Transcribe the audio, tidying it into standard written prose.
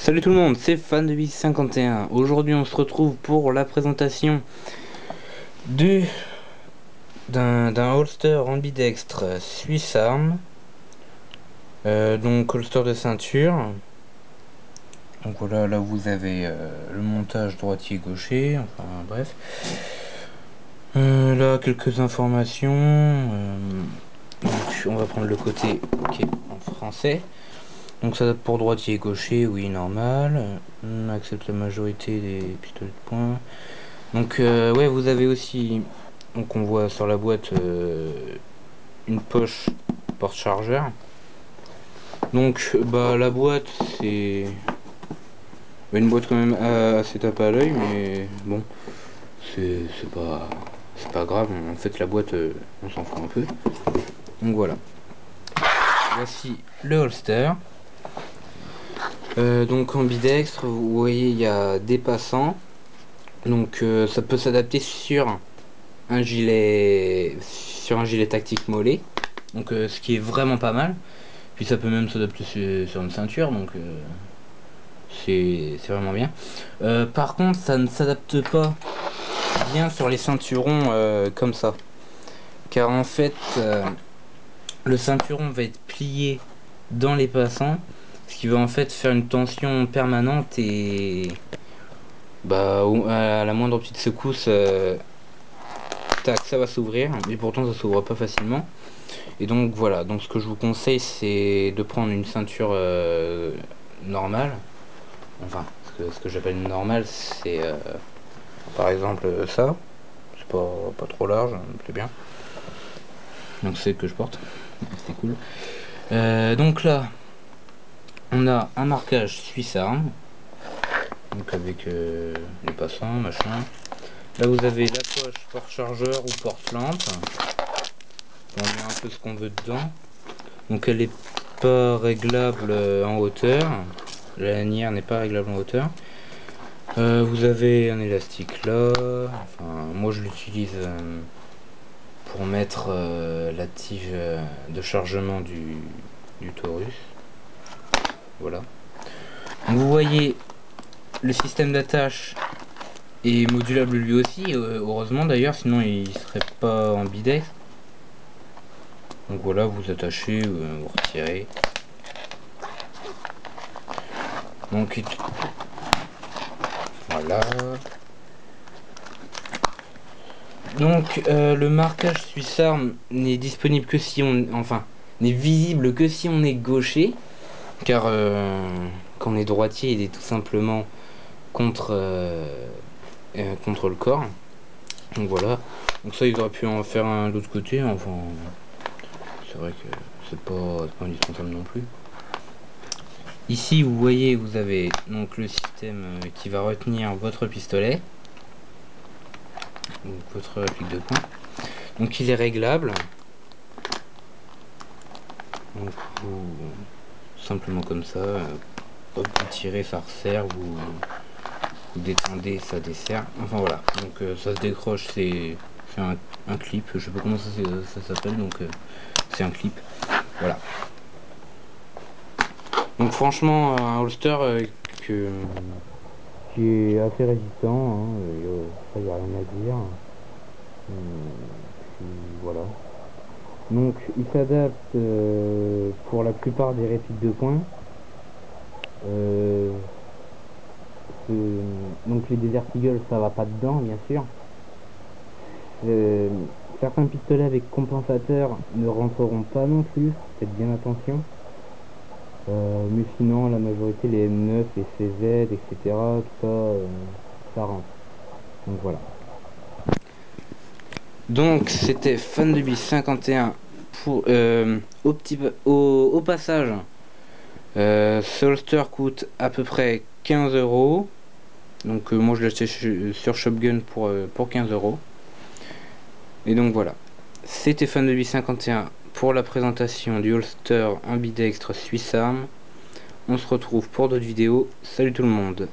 Salut tout le monde, c'est Fan de 51. Aujourd'hui on se retrouve pour la présentation du d'un holster ambidextre Swiss Arm, donc holster de ceinture. Donc voilà, là vous avez le montage droitier gaucher, enfin bref. Là quelques informations. Donc, on va prendre le côté qui est en français. Donc ça date pour droitier et gaucher, oui, normal. On accepte la majorité des pistolets de poing. Donc ouais, vous avez aussi, donc on voit sur la boîte une poche porte-chargeur. Donc bah la boîte c'est une boîte quand même assez tape à l'œil, mais bon, c'est pas grave. En fait la boîte on s'en fout un peu. Donc voilà. Voici le holster. Donc ambidextre, vous voyez il y a des passants, donc ça peut s'adapter sur un gilet tactique mollet, donc ce qui est vraiment pas mal. Puis ça peut même s'adapter sur une ceinture, donc c'est vraiment bien. Par contre ça ne s'adapte pas bien sur les ceinturons comme ça, car en fait le ceinturon va être plié dans les passants, ce qui va en fait faire une tension permanente et bah à la moindre petite secousse, tac, ça va s'ouvrir, mais pourtant ça s'ouvre pas facilement. Et donc voilà, donc ce que je vous conseille c'est de prendre une ceinture normale, enfin ce que j'appelle normale c'est par exemple ça, c'est pas trop large, ça me plaît bien, donc c'est que je porte, c'est cool. Donc là on a un marquage Swiss Arm, donc avec les passants, machin. Là vous avez la poche porte-chargeur ou porte-lampe. On met un peu ce qu'on veut dedans. Donc elle est pas réglable en hauteur. La lanière n'est pas réglable en hauteur. Vous avez un élastique là. Enfin, moi je l'utilise pour mettre la tige de chargement du Taurus. Voilà. Donc vous voyez, le système d'attache est modulable lui aussi, heureusement d'ailleurs, sinon il serait pas ambidextre. Donc voilà, vous attachez, vous retirez. Donc voilà. Donc le marquage Swiss Arm n'est disponible que si on, enfin, n'est visible que si on est gaucher, car quand on est droitier, il est tout simplement contre contre le corps. Donc voilà. Donc ça, ils auraient pu en faire un de l'autre côté. Enfin, c'est vrai que c'est pas indispensable non plus. Ici, vous voyez, vous avez donc le système qui va retenir votre pistolet, donc votre réplique de poing. Donc il est réglable. Donc vous, simplement comme ça, hop, vous tirez, ça resserre, vous détendez, ça dessert. Enfin voilà. Donc ça se décroche, c'est un clip. Je sais pas comment ça s'appelle, donc c'est un clip. Voilà. Donc franchement un holster qui est assez résistant, hein, ça y a rien à dire. Puis voilà. Donc il s'adapte pour la plupart des répliques de poing. Donc les Desert Eagle ça va pas dedans bien sûr. Certains pistolets avec compensateur ne rentreront pas non plus, faites bien attention. Mais sinon la majorité, les M9, les CZ, etc., tout ça, ça rentre. Donc voilà. Donc c'était Fan de Bis 51 pour au passage. Ce holster coûte à peu près 15 €. Donc moi je l'ai acheté sur Shopgun pour 15 €. Et donc voilà. C'était Fan de Bis 51 pour la présentation du holster ambidextre Swiss Arm. On se retrouve pour d'autres vidéos. Salut tout le monde.